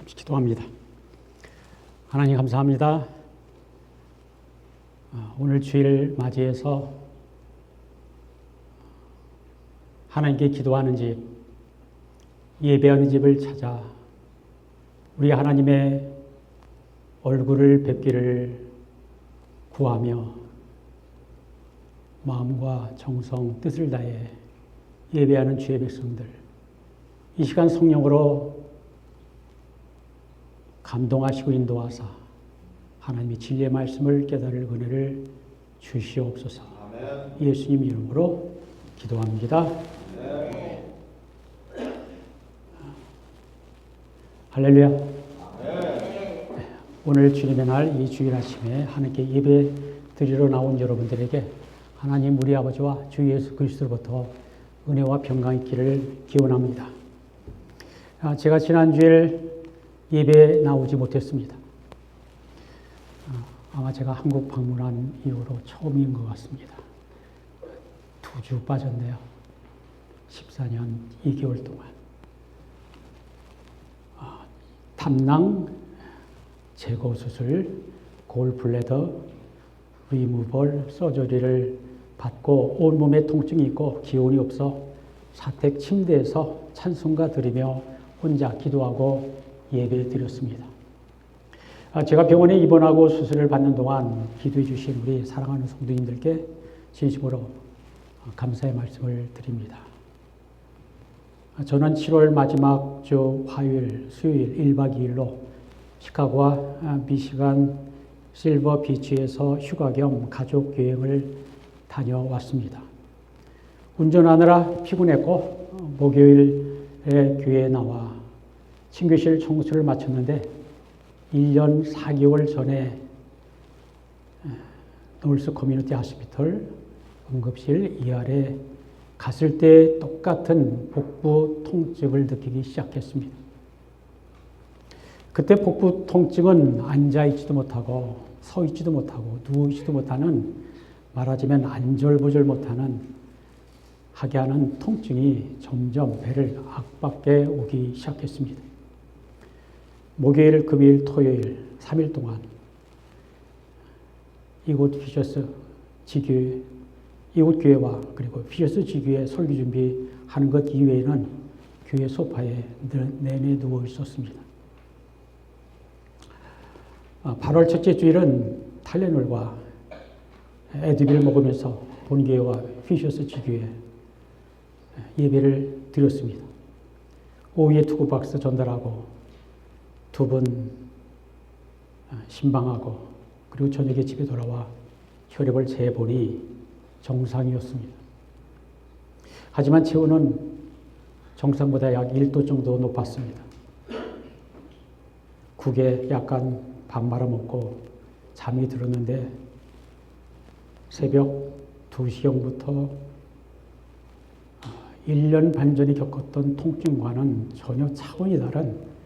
잠시 기도합니다. 하나님 감사합니다. 오늘 주일 맞이해서 하나님께 기도하는 집, 예배하는 집을 찾아 우리 하나님의 얼굴을 뵙기를 구하며 마음과 정성, 뜻을 다해 예배하는 주의 백성들, 이 시간 성령으로 감동하시고 인도하사 하나님의 진리의 말씀을 깨달을 은혜를 주시옵소서. 아멘. 예수님 이름으로 기도합니다. 아멘. 할렐루야. 아멘. 오늘 주님의 날 이 주일 아침에 하나님께 예배 드리러 나온 여러분들에게 하나님 우리 아버지와 주 예수 그리스도로부터 은혜와 평강이 있기를 기원합니다. 제가 지난 주일 예배에 나오지 못했습니다. 아마 제가 한국 방문한 이후로 처음인 것 같습니다. 2주 빠졌네요. 14년 2개월 동안. 담낭 제거 수술, 골블래더 리무벌 서저리를 받고 온몸에 통증이 있고 기운이 없어 사택 침대에서 찬송가 드리며 혼자 기도하고 예배 드렸습니다. 제가 병원에 입원하고 수술을 받는 동안 기도해 주신 우리 사랑하는 성도님들께 진심으로 감사의 말씀을 드립니다. 저는 7월 마지막 주 화요일, 수요일 1박 2일로 시카고와 미시간 실버 비치에서 휴가 겸 가족 여행을 다녀왔습니다. 운전하느라 피곤했고 목요일에 교회에 나와 친교실 청소를 마쳤는데 1년 4개월 전에 노스 커뮤니티 하스피털 응급실 ER에 갔을 때 똑같은 복부 통증을 느끼기 시작했습니다. 그때 복부 통증은 앉아있지도 못하고 서있지도 못하고 누워있지도 못하는, 말하자면 안절부절 못하는 하게 하는 통증이 점점 배를 압박해 오기 시작했습니다. 목요일, 금요일, 토요일 3일 동안 이곳 피셔스 지교회, 이곳 교회와 그리고 피셔스 지교회 설교 준비하는 것 이외에는 교회 소파에 내내 누워 있었습니다. 8월 첫째 주일은 탈레놀과 에드빌 먹으면서 본교회와 피셔스 지교회 예배를 드렸습니다. 오후에 투구박스 전달하고 2분 신방하고 그리고 저녁에 집에 돌아와 혈액을 재보니 정상이었습니다. 하지만 체온은 정상보다 약 1도 정도 높았습니다. 국에 약간 밥 말아먹고 잠이 들었는데 새벽 2시경부터 1년 반 전에 겪었던 통증과는 전혀 차원이 다른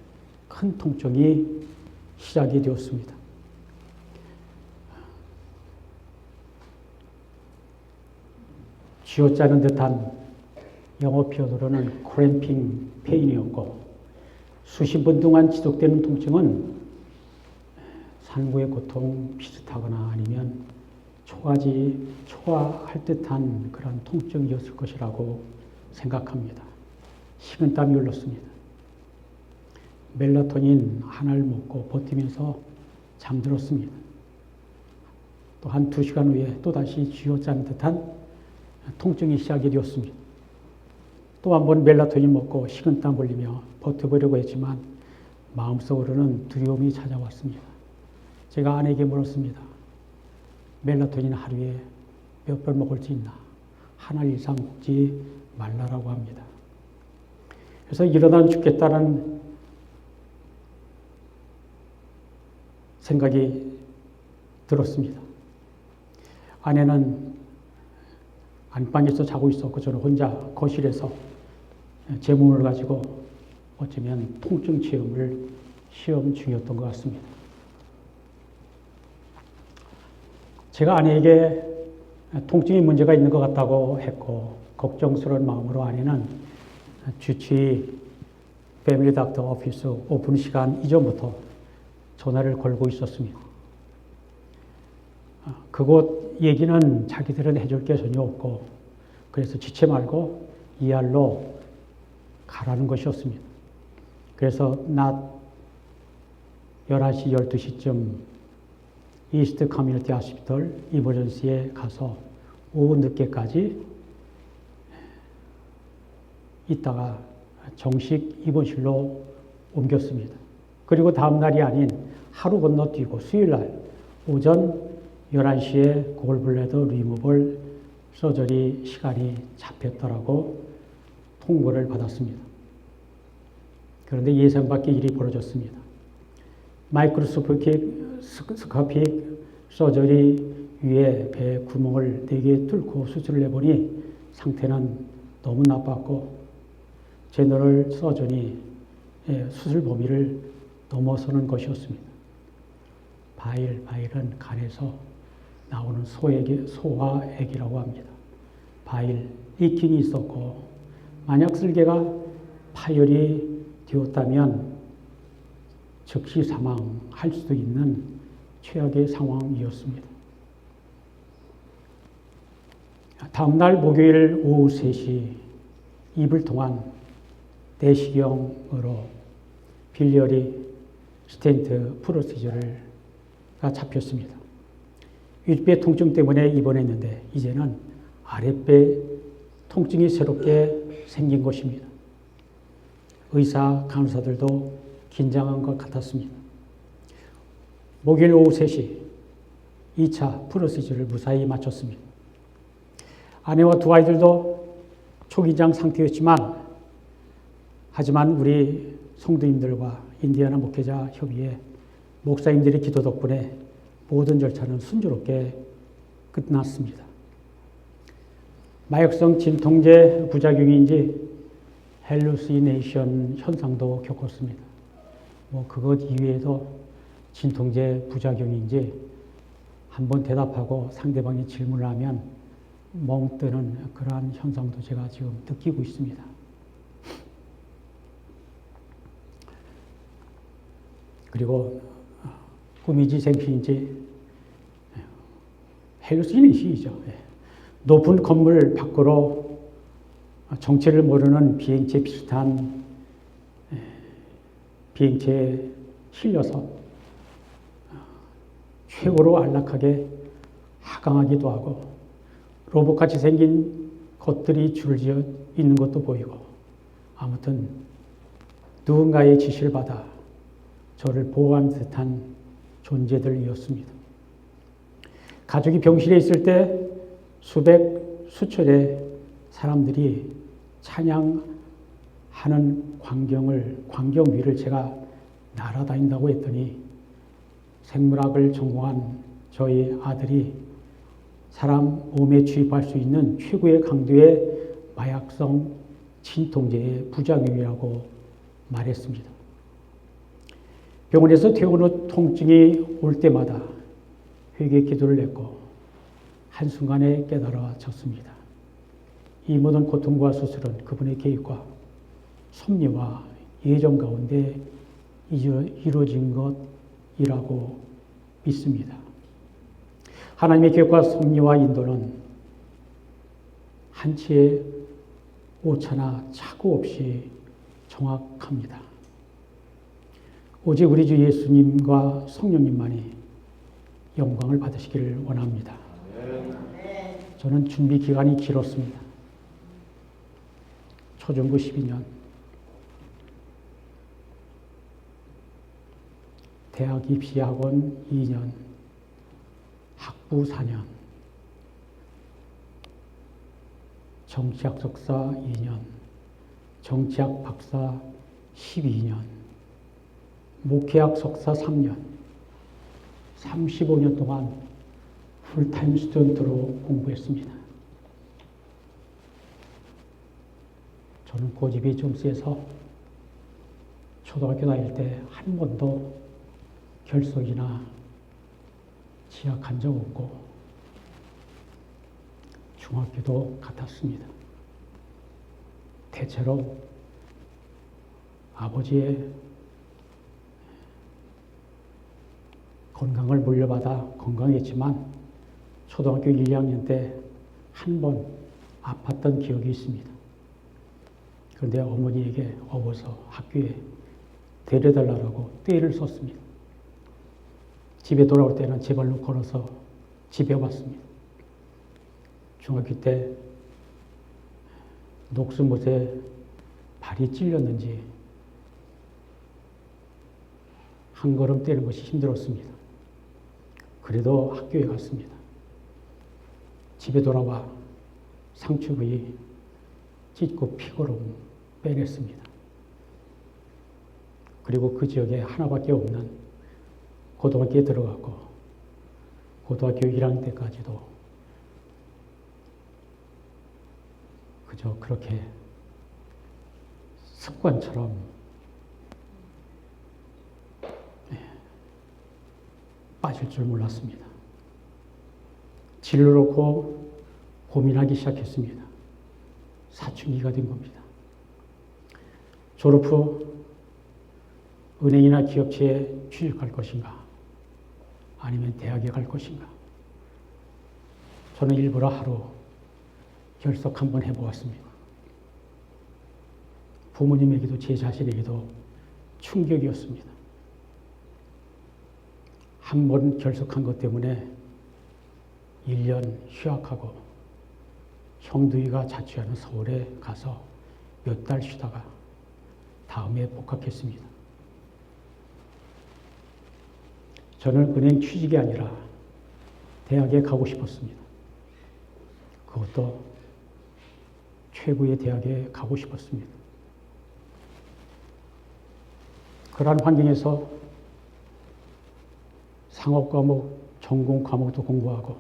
큰 통증이 시작이 되었습니다. 쥐어짜는 듯한 영어 표현으로는 크램핑 페인이었고, 수십 분 동안 지속되는 통증은 산구의 고통 비슷하거나 아니면 초화할 듯한 그런 통증이었을 것이라고 생각합니다. 식은땀이 흘렀습니다. 멜라토닌 하나를 먹고 버티면서 잠들었습니다. 또 한 2시간 후에 또다시 쥐어짜는 듯한 통증이 시작이 되었습니다. 또 한 번 멜라토닌 먹고 식은땀 흘리며 버텨보려고 했지만 마음속으로는 두려움이 찾아왔습니다. 제가 아내에게 물었습니다. 멜라토닌 하루에 몇 번 먹을 수 있나? 하나 이상 먹지 말라라고 합니다. 그래서 일어나 죽겠다는 생각이 들었습니다. 아내는 안방에서 자고 있었고 저는 혼자 거실에서 제 몸을 가지고 어쩌면 통증 체험을 시험 중이었던 것 같습니다. 제가 아내에게 통증이 문제가 있는 것 같다고 했고 걱정스러운 마음으로 아내는 주치의 패밀리 닥터 오피스 오픈 시간 이전부터 전화를 걸고 있었습니다. 그곳 얘기는 자기들은 해줄 게 전혀 없고 그래서 지체 말고 ER로 가라는 것이었습니다. 그래서 낮 11시, 12시쯤 이스트 커뮤니티 하스피털 이머전시에 가서 오후 늦게까지 있다가 정식 입원실로 옮겼습니다. 그리고 다음 날이 아닌 하루 건너뛰고 수요일날 오전 11시에 골블래더 리무벌 서저리 시간이 잡혔더라고 통보를 받았습니다. 그런데 예상 밖의 일이 벌어졌습니다. 마이크로스코픽 서저리 위에 배 구멍을 4개 뚫고 수술을 해보니 상태는 너무 나빴고 제너럴 서전이 수술 범위를 넘어서는 것이었습니다. 바일은 간에서 나오는 소화액이라고 합니다. 바일, 리킹이 있었고 만약 쓸개가 파열이 되었다면 즉시 사망할 수도 있는 최악의 상황이었습니다. 다음날 목요일 오후 3시 이불 동안 내시경으로 빌리어리 스텐트 프로시저가 잡혔습니다. 윗배 통증 때문에 입원했는데 이제는 아랫배 통증이 새롭게 생긴 것입니다. 의사, 간호사들도 긴장한 것 같았습니다. 목요일 오후 3시 2차 프로시저를 무사히 마쳤습니다. 아내와 두 아이들도 초긴장 상태였지만 하지만 우리 성도님들과 인디아나 목회자 협의회 목사님들의 기도 덕분에 모든 절차는 순조롭게 끝났습니다. 마약성 진통제 부작용인지 헬루시네이션 현상도 겪었습니다. 그것 이외에도 진통제 부작용인지 한번 대답하고 상대방이 질문을 하면 멍 뜨는 그러한 현상도 제가 지금 느끼고 있습니다. 그리고 꿈이지 생신인지 헬루시네이션이죠. 높은 건물 밖으로 정체를 모르는 비행체 비슷한 비행체에 실려서 최고로 안락하게 하강하기도 하고 로봇같이 생긴 것들이 줄지어 있는 것도 보이고 아무튼 누군가의 지시를 받아 저를 보호한 듯한 존재들이었습니다. 가족이 병실에 있을 때 수천의 사람들이 찬양하는 광경 위를 제가 날아다닌다고 했더니 생물학을 전공한 저희 아들이 사람 몸에 주입할 수 있는 최고의 강도의 마약성 진통제의 부작용이라고 말했습니다. 병원에서 퇴원 후 통증이 올 때마다 회개 기도를 했고 한순간에 깨달아졌습니다. 이 모든 고통과 수술은 그분의 계획과 섭리와 예정 가운데 이루어진 것이라고 믿습니다. 하나님의 계획과 섭리와 인도는 한치의 오차나 착오 없이 정확합니다. 오직 우리 주 예수님과 성령님만이 영광을 받으시기를 원합니다. 저는 준비 기간이 길었습니다. 초중고 12년, 대학 입시학원 2년, 학부 4년, 정치학 석사 2년, 정치학 박사 12년, 목회학 석사 3년, 35년 동안 풀타임 스튜던트로 공부했습니다. 저는 고집이 좀 세서 초등학교 다닐 때 한 번도 결석이나 지학한 적 없고 중학교도 같았습니다. 대체로 아버지의 건강을 물려받아 건강했지만 초등학교 1, 2학년 때 한 번 아팠던 기억이 있습니다. 그런데 어머니에게 업어서 학교에 데려달라고 떼를 썼습니다. 집에 돌아올 때는 제 발로 걸어서 집에 왔습니다. 중학교 때 녹슨못에 발이 찔렸는지 한 걸음 떼는 것이 힘들었습니다. 그래도 학교에 갔습니다. 집에 돌아와 상처 부위 찢고 피고름 빼냈습니다. 그리고 그 지역에 하나밖에 없는 고등학교에 들어갔고 고등학교 1학년 때까지도 그저 그렇게 습관처럼 빠질 줄 몰랐습니다. 진로를 놓고 고민하기 시작했습니다. 사춘기가 된 겁니다. 졸업 후 은행이나 기업체에 취직할 것인가 아니면 대학에 갈 것인가. 저는 일부러 하루 결석 한번 해보았습니다. 부모님에게도 제 자신에게도 충격이었습니다. 한 번 결석한 것 때문에 1년 휴학하고 형두이가 자취하는 서울에 가서 몇 달 쉬다가 다음에 복학했습니다. 저는 은행 취직이 아니라 대학에 가고 싶었습니다. 그것도 최고의 대학에 가고 싶었습니다. 그러한 환경에서 상업과목, 전공 과목도 공부하고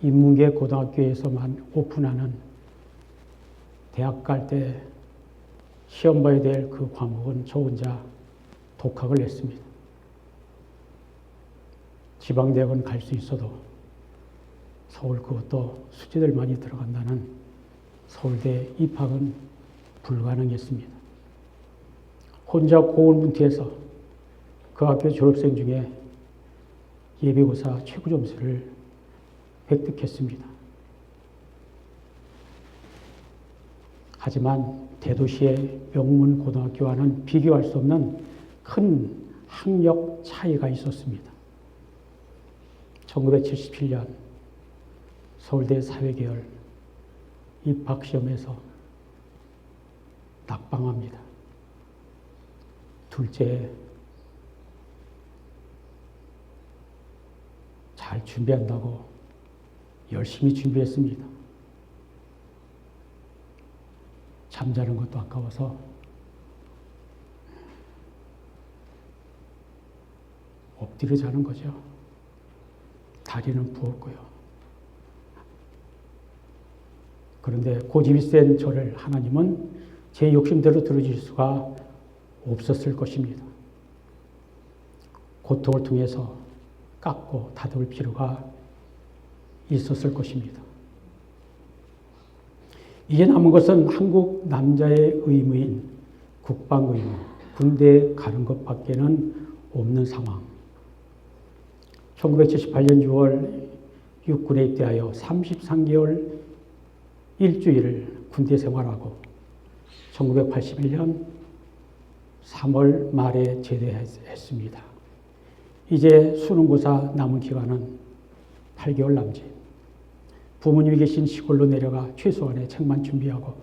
인문계 고등학교에서만 오픈하는 대학 갈 때 시험 봐야 될 그 과목은 저 혼자 독학을 했습니다. 지방대학은 갈 수 있어도 서울 그것도 수지들 많이 들어간다는 서울대 입학은 불가능했습니다. 혼자 고군분투해서 그 학교 졸업생 중에 예비고사 최고 점수를 획득했습니다. 하지만 대도시의 명문 고등학교와는 비교할 수 없는 큰 학력 차이가 있었습니다. 1977년 서울대 사회계열 입학시험에서 낙방합니다. 둘째, 잘 준비한다고 열심히 준비했습니다. 잠자는 것도 아까워서 엎드려 자는 거죠. 다리는 부었고요. 그런데 고집이 센 저를 하나님은 제 욕심대로 들어줄 수가 없었을 것입니다. 고통을 통해서 깎고 다듬을 필요가 있었을 것입니다. 이제 남은 것은 한국 남자의 의무인 국방의무, 군대에 가는 것밖에는 없는 상황. 1978년 6월 육군에 입대하여 33개월 일주일을 군대 생활하고 1981년 3월 말에 제대했습니다. 이제 수능고사 남은 기간은 8개월 남짓. 부모님이 계신 시골로 내려가 최소한의 책만 준비하고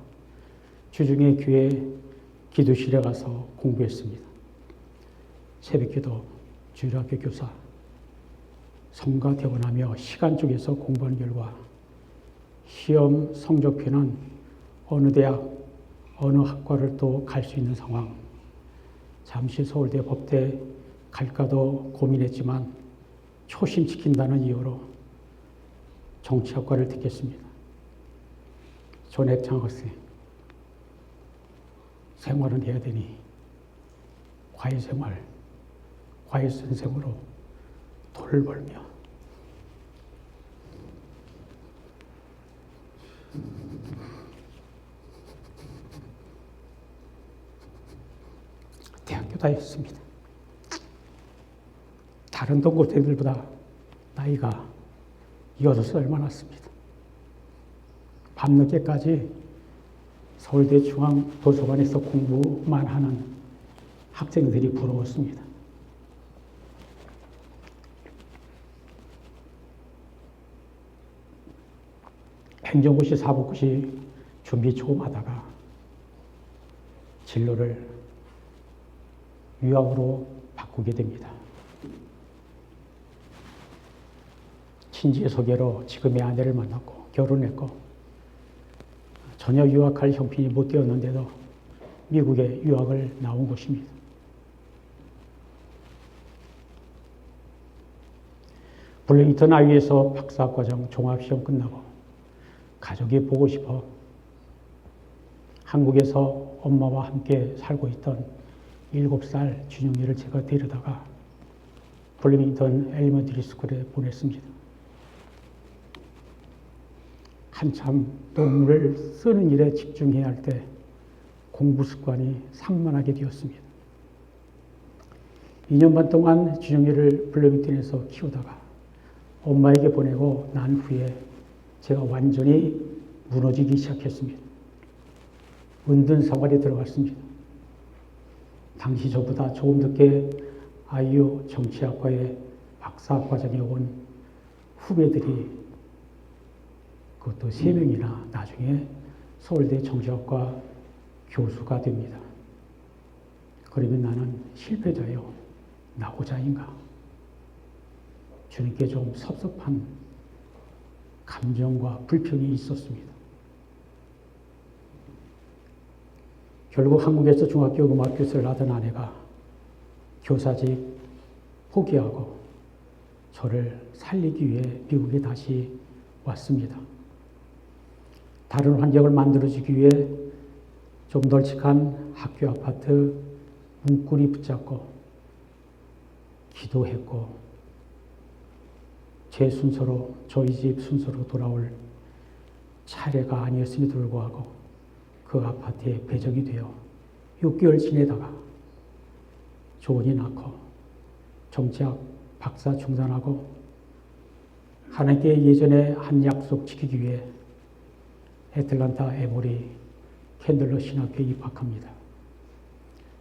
주중에 교회 기도실에 가서 공부했습니다. 새벽기도, 주일학교 교사, 성가 대원하며 시간 쪼개서 공부한 결과 시험 성적표는 어느 대학, 어느 학과를 또 갈 수 있는 상황. 잠시 서울대 법대 갈까도 고민했지만 초심 지킨다는 이유로 정치학과를 택했습니다. 전액 장학생. 생활은 해야 되니 과외생활, 과외선생으로 돈을 벌며 유다였습니다. 다른 동고생들보다 나이가 6살 많았습니다. 밤늦게까지 서울대 중앙도서관에서 공부만 하는 학생들이 부러웠습니다. 행정고시, 사법고시 준비 조금 하다가 진로를 유학으로 바꾸게 됩니다. 친지의 소개로 지금의 아내를 만났고 결혼했고 전혀 유학할 형편이 못 되었는데도 미국에 유학을 나온 것입니다. 블링턴 아이유에서 박사과정 종합시험 끝나고 가족이 보고 싶어 한국에서 엄마와 함께 살고 있던 7살 준영이를 제가 데려다가 블링턴 엘리먼터리 스쿨에 보냈습니다. 한참 논문을 쓰는 일에 집중해야 할 때 공부 습관이 산만하게 되었습니다. 2년 반 동안 준영이를 블링턴에서 키우다가 엄마에게 보내고 난 후에 제가 완전히 무너지기 시작했습니다. 은둔 생활에 들어갔습니다. 당시 저보다 조금 늦게 아이유 정치학과에 박사과정에 온 후배들이 그것도 3명이나 나중에 서울대 정치학과 교수가 됩니다. 그러면 나는 실패자요, 낙오자인가? 주님께 좀 섭섭한 감정과 불평이 있었습니다. 결국 한국에서 중학교 음악 교수를 하던 아내가 교사직 포기하고 저를 살리기 위해 미국에 다시 왔습니다. 다른 환경을 만들어주기 위해 좀 널찍한 학교 아파트 문구리 붙잡고 기도했고 제 순서로 저희 집 순서로 돌아올 차례가 아니었음에도 불구하고 그 아파트에 배정이 되어 6개월 지내다가 조언이 낳고 정치학 박사 중단하고 하나님께 예전에 한 약속 지키기 위해 애틀란타 에모리 캔들러 신학교에 입학합니다.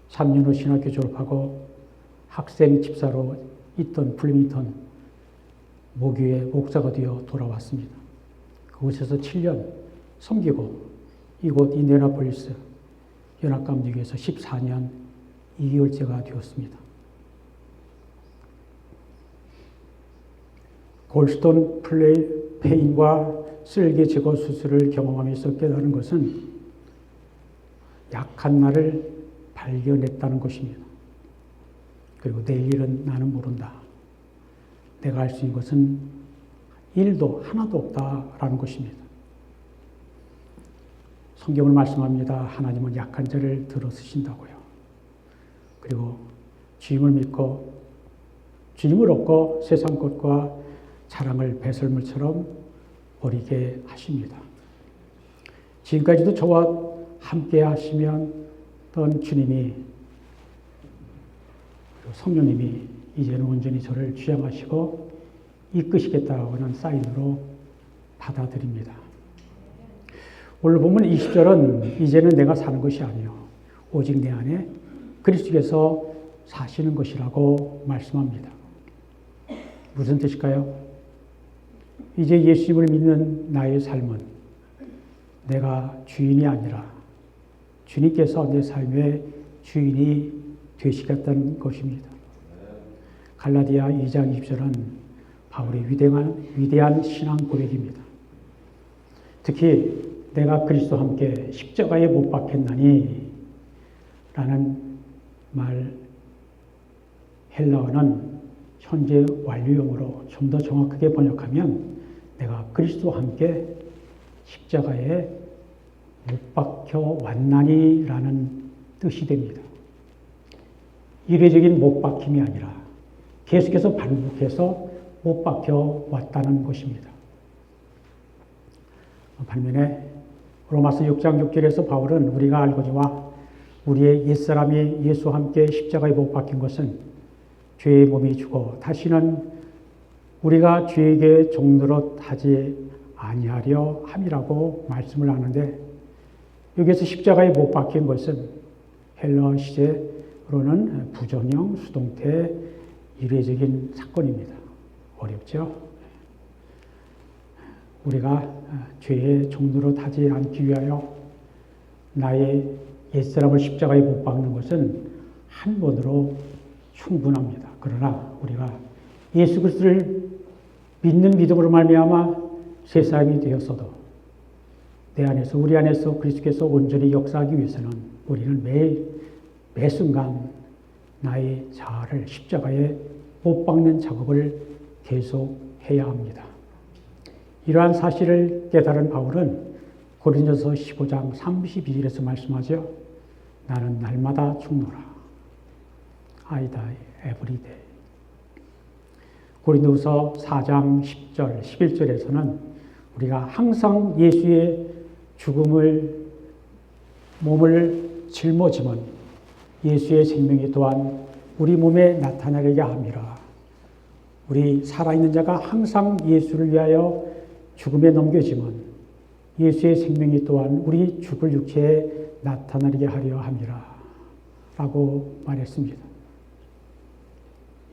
3년 후 신학교 졸업하고 학생 집사로 있던 블링턴 모교의 목사가 되어 돌아왔습니다. 그곳에서 7년 섬기고 이곳 인디애나폴리스 연합감리교에서 14년 2개월째가 되었습니다. 골스톤 페인과 쓸개 제거 수술을 경험하면서 깨달은 것은 약한 나를 발견했다는 것입니다. 그리고 내일은 나는 모른다. 내가 할 수 있는 것은 일도 하나도 없다라는 것입니다. 성경을 말씀합니다. 하나님은 약한 자를 들어 쓰신다고요. 그리고 주님을 믿고 주님을 얻고 세상 것과 자랑을 배설물처럼 버리게 하십니다. 지금까지도 저와 함께 하시던 주님이 성령님이 이제는 온전히 저를 주장하시고 이끄시겠다고 하는 사인으로 받아들입니다. 오늘 보면 20절은 이제는 내가 사는 것이 아니요 오직 내 안에 그리스도께서 사시는 것이라고 말씀합니다. 무슨 뜻일까요? 이제 예수님을 믿는 나의 삶은 내가 주인이 아니라 주님께서 내 삶의 주인이 되시겠다는 것입니다. 갈라디아 2장 20절은 바울의 위대한 신앙 고백입니다. 특히 내가 그리스도와 함께 십자가에 못 박혔나니 라는 말 헬라어는 현재 완료형으로 좀 더 정확하게 번역하면 내가 그리스도와 함께 십자가에 못 박혀 왔나니 라는 뜻이 됩니다. 이례적인 못 박힘이 아니라 계속해서 반복해서 못 박혀 왔다는 것입니다. 반면에 로마서 6장 6절에서 바울은 우리가 알거니와 우리의 옛사람이 예수와 함께 십자가에 못 박힌 것은 죄의 몸이 죽어 다시는 우리가 죄에게 종노릇 하지 아니하려 함이라고 말씀을 하는데, 여기서 십자가에 못 박힌 것은 헬러 시제로는 부정형 수동태 이례적인 사건입니다. 어렵죠? 우리가 죄의 종노릇 하지 않기 위하여 나의 옛사람을 십자가에 못 박는 것은 한 번으로 충분합니다. 그러나 우리가 예수 그리스도를 믿는 믿음으로 말미암아 새 사람이 되었어도 내 안에서, 우리 안에서 그리스도께서 온전히 역사하기 위해서는 우리는 매 순간 나의 자아를 십자가에 못 박는 작업을 계속해야 합니다. 이러한 사실을 깨달은 바울은 고린도서 15장 32절에서 말씀하죠. 나는 날마다 죽노라. I die every day. 고린도서 4장 10절, 11절에서는 우리가 항상 예수의 몸을 짊어지면 예수의 생명이 또한 우리 몸에 나타나게 함이라. 우리 살아있는 자가 항상 예수를 위하여 죽음에 넘겨지면 예수의 생명이 또한 우리 죽을 육체에 나타나게 하려 함이라 라고 말했습니다.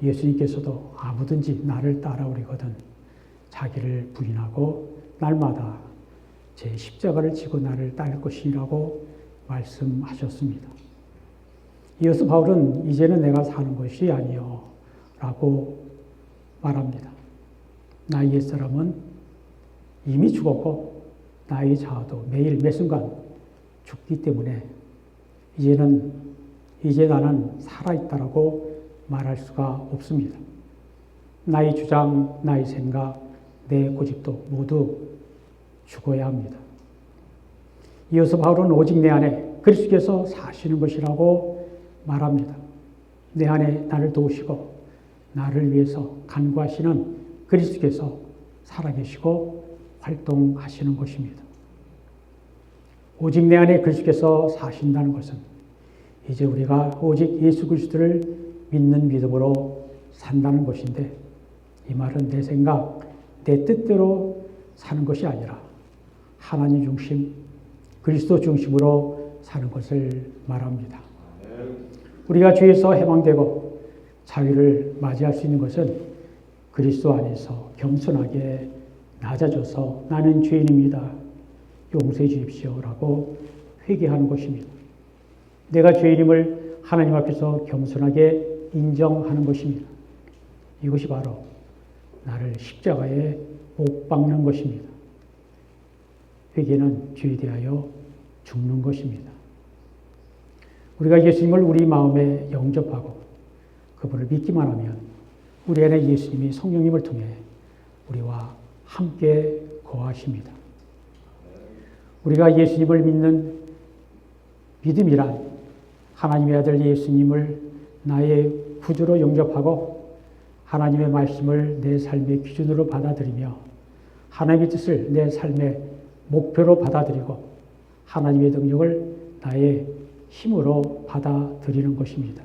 예수님께서도 아무든지 나를 따라오리거든 자기를 부인하고 날마다 제 십자가를 지고 나를 따를 것이라고 말씀하셨습니다. 이어서 바울은 이제는 내가 사는 것이 아니요 라고 말합니다. 나의 옛사람은 이미 죽었고 나의 자아도 매일 매순간 죽기 때문에 이제 나는 살아있다라고 말할 수가 없습니다. 나의 주장, 나의 생각, 내 고집도 모두 죽어야 합니다. 이어서 바울은 오직 내 안에 그리스도께서 사시는 것이라고 말합니다. 내 안에 나를 도우시고 나를 위해서 간구하시는 그리스도께서 살아계시고 활동하시는 것입니다. 오직 내 안에 그리스도께서 사신다는 것은 이제 우리가 오직 예수 그리스도를 믿는 믿음으로 산다는 것인데, 이 말은 내 생각, 내 뜻대로 사는 것이 아니라 하나님 중심, 그리스도 중심으로 사는 것을 말합니다. 우리가 죄에서 해방되고 자유를 맞이할 수 있는 것은 그리스도 안에서 겸손하게 낮아져서 나는 죄인입니다. 용서해 주십시오라고 회개하는 것입니다. 내가 죄인임을 하나님 앞에서 겸손하게 인정하는 것입니다. 이것이 바로 나를 십자가에 못 박는 것입니다. 회개는 죄에 대하여 죽는 것입니다. 우리가 예수님을 우리 마음에 영접하고 그분을 믿기만 하면 우리 안에 예수님이 성령님을 통해 우리와 함께 거하십니다. 우리가 예수님을 믿는 믿음이란 하나님의 아들 예수님을 나의 구주로 영접하고 하나님의 말씀을 내 삶의 기준으로 받아들이며 하나님의 뜻을 내 삶의 목표로 받아들이고 하나님의 능력을 나의 힘으로 받아들이는 것입니다.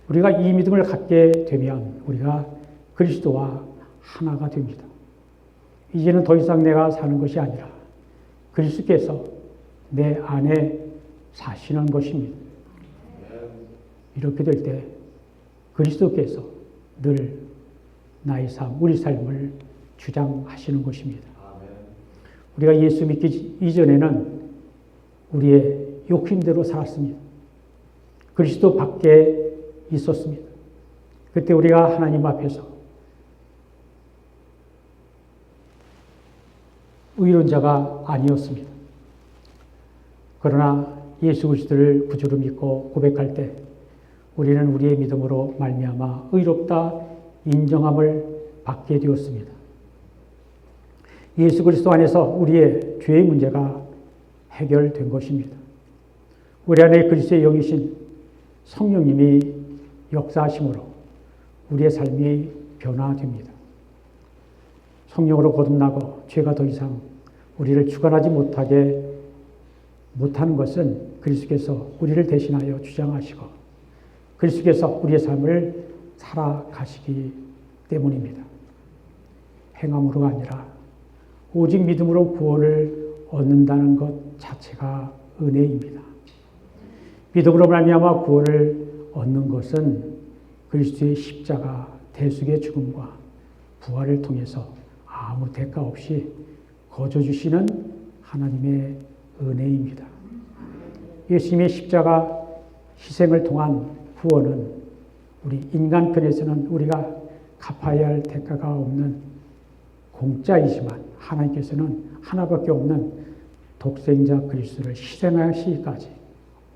우리가 이 믿음을 갖게 되면 우리가 그리스도와 하나가 됩니다. 이제는 더 이상 내가 사는 것이 아니라 그리스도께서 내 안에 사시는 것입니다. 이렇게 될 때 그리스도께서 늘 나의 삶, 우리 삶을 주장하시는 것입니다. 우리가 예수 믿기 이전에는 우리의 욕심대로 살았습니다. 그리스도 밖에 있었습니다. 그때 우리가 하나님 앞에서 의론자가 아니었습니다. 그러나 예수 그리스도를 구주로 믿고 고백할 때 우리는 우리의 믿음으로 말미암아 의롭다 인정함을 받게 되었습니다. 예수 그리스도 안에서 우리의 죄의 문제가 해결된 것입니다. 우리 안에 그리스도의 영이신 성령님이 역사하심으로 우리의 삶이 변화됩니다. 성령으로 거듭나고 죄가 더 이상 우리를 주관하지 못하게 못하는 것은 그리스도께서 우리를 대신하여 주장하시고 그리스도께서 우리의 삶을 살아가시기 때문입니다. 행함으로가 아니라 오직 믿음으로 구원을 얻는다는 것 자체가 은혜입니다. 믿음으로 말미암아 구원을 얻는 것은 그리스도의 십자가 대속의 죽음과 부활을 통해서 아무 대가 없이 거저 주시는 하나님의 은혜입니다. 예수님의 십자가 희생을 통한 구원은 우리 인간편에서는 우리가 갚아야 할 대가가 없는 공짜이지만 하나님께서는 하나밖에 없는 독생자 그리스도를 희생하시기까지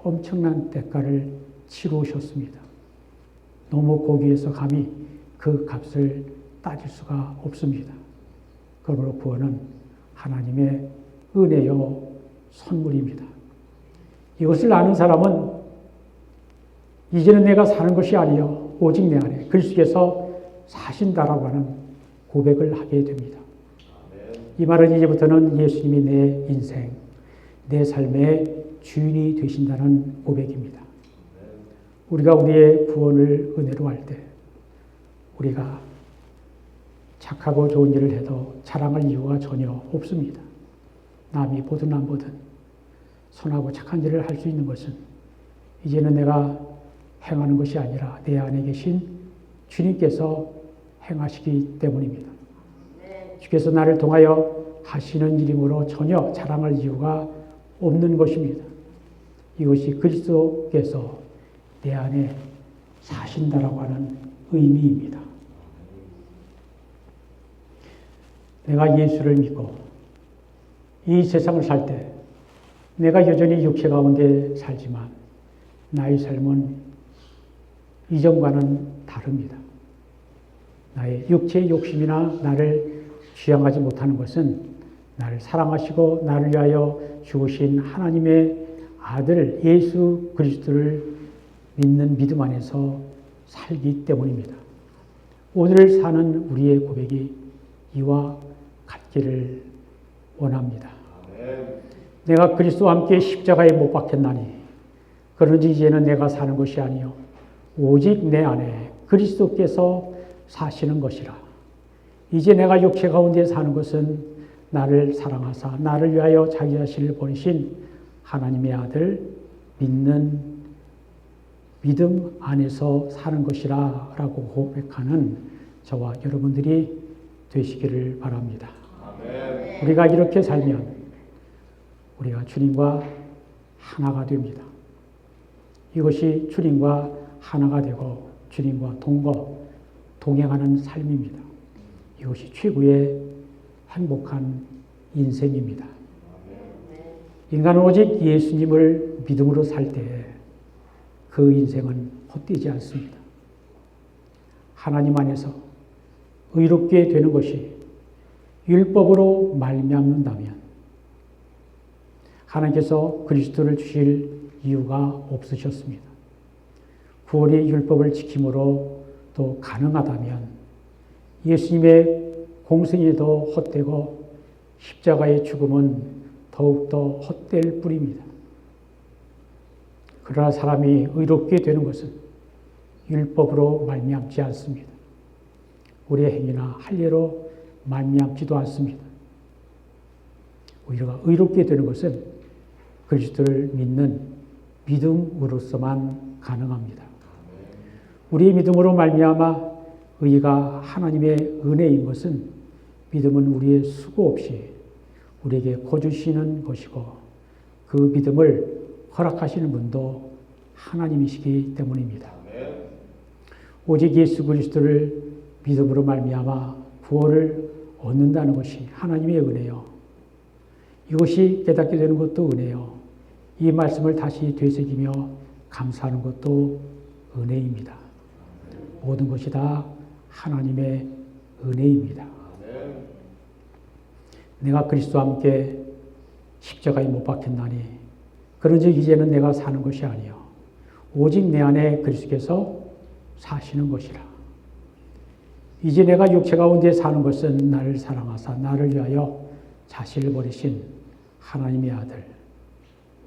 엄청난 대가를 치르셨습니다. 너무 고귀해서 감히 그 값을 따질 수가 없습니다. 그러므로 구원은 하나님의 은혜요 선물입니다. 이것을 아는 사람은 이제는 내가 사는 것이 아니요 오직 내 안에 그리스도께서 사신다라고 하는 고백을 하게 됩니다. 이 말은 이제부터는 예수님이 내 인생, 내 삶의 주인이 되신다는 고백입니다. 우리가 우리의 구원을 은혜로 할 때 우리가 착하고 좋은 일을 해도 자랑할 이유가 전혀 없습니다. 남이 보든 안 보든 선하고 착한 일을 할 수 있는 것은 이제는 내가 행하는 것이 아니라 내 안에 계신 주님께서 행하시기 때문입니다. 주께서 나를 통하여 하시는 일이므로 전혀 자랑할 이유가 없는 것입니다. 이것이 그리스도께서 내 안에 사신다라고 하는 의미입니다. 내가 예수를 믿고 이 세상을 살 때 내가 여전히 육체 가운데 살지만 나의 삶은 이전과는 다릅니다. 나의 육체의 욕심이나 나를 쥐양하지 못하는 것은 나를 사랑하시고 나를 위하여 죽으신 하나님의 아들 예수 그리스도를 믿는 믿음 안에서 살기 때문입니다. 오늘 사는 우리의 고백이 이와 같기를 원합니다. 내가 그리스도와 함께 십자가에 못 박혔나니 그런지 이제는 내가 사는 것이 아니요 오직 내 안에 그리스도께서 사시는 것이라. 이제 내가 육체 가운데 사는 것은 나를 사랑하사 나를 위하여 자기 자신을 버리신 하나님의 아들 믿는 믿음 안에서 사는 것이라 라고 고백하는 저와 여러분들이 되시기를 바랍니다. 아멘. 우리가 이렇게 살면 우리가 주님과 하나가 됩니다. 이것이 주님과 하나가 되고 주님과 동행하는 삶입니다. 이것이 최고의 행복한 인생입니다. 인간은 오직 예수님을 믿음으로 살 때 그 인생은 헛되지 않습니다. 하나님 안에서 의롭게 되는 것이 율법으로 말미암는다면 하나님께서 그리스도를 주실 이유가 없으셨습니다. 구원이 율법을 지킴으로 또 가능하다면 예수님의 공생애도 헛되고 십자가의 죽음은 더욱더 헛될 뿐입니다. 그러나 사람이 의롭게 되는 것은 율법으로 말미암지 않습니다. 우리의 행위나 할례로 말미암지도 않습니다. 우리가 의롭게 되는 것은 그리스도를 믿는 믿음으로서만 가능합니다. 우리의 믿음으로 말미암아 의가 하나님의 은혜인 것은 믿음은 우리의 수고 없이 우리에게 거주시는 것이고 그 믿음을 허락하시는 분도 하나님이시기 때문입니다. 오직 예수 그리스도를 믿음으로 말미암아 구원을 얻는다는 것이 하나님의 은혜요. 이것이 깨닫게 되는 것도 은혜요. 이 말씀을 다시 되새기며 감사하는 것도 은혜입니다. 모든 것이 다 하나님의 은혜입니다. 내가 그리스도와 함께 십자가에 못 박혔나니 그런즉 이제는 내가 사는 것이 아니요 오직 내 안에 그리스도께서 사시는 것이라. 이제 내가 육체 가운데 사는 것은 나를 사랑하사 나를 위하여 자신을 버리신 하나님의 아들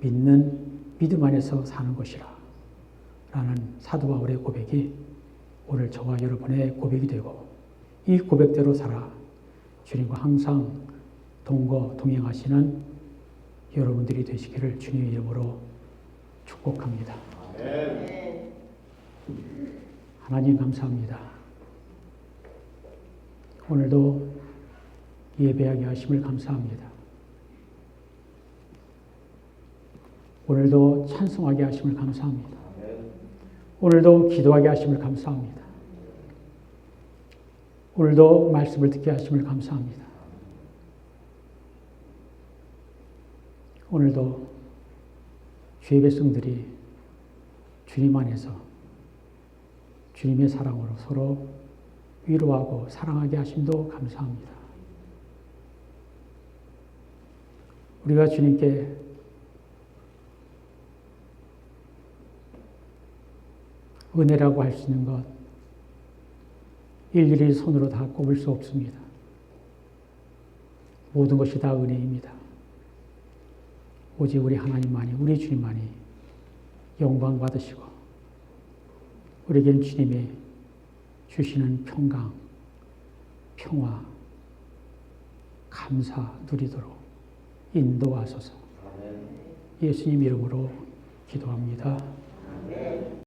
믿는 믿음 안에서 사는 것이라 라는 사도 바울의 고백이 오늘 저와 여러분의 고백이 되고 이 고백대로 살아 주님과 항상 동행하시는 여러분들이 되시기를 주님의 이름으로 축복합니다. 하나님 감사합니다. 오늘도 예배하게 하심을 감사합니다. 오늘도 찬송하게 하심을 감사합니다. 오늘도 기도하게 하심을 감사합니다. 오늘도 말씀을 듣게 하심을 감사합니다. 오늘도 주의 백성들이 주님 안에서 주님의 사랑으로 서로 위로하고 사랑하게 하심도 감사합니다. 우리가 주님께 은혜라고 할 수 있는 것 일일이 손으로 다 꼽을 수 없습니다. 모든 것이 다 은혜입니다. 오직 우리 하나님만이, 우리 주님만이 영광 받으시고 우리에게는 주님이 주시는 평강, 평화, 감사 누리도록 인도하소서. 예수님 이름으로 기도합니다.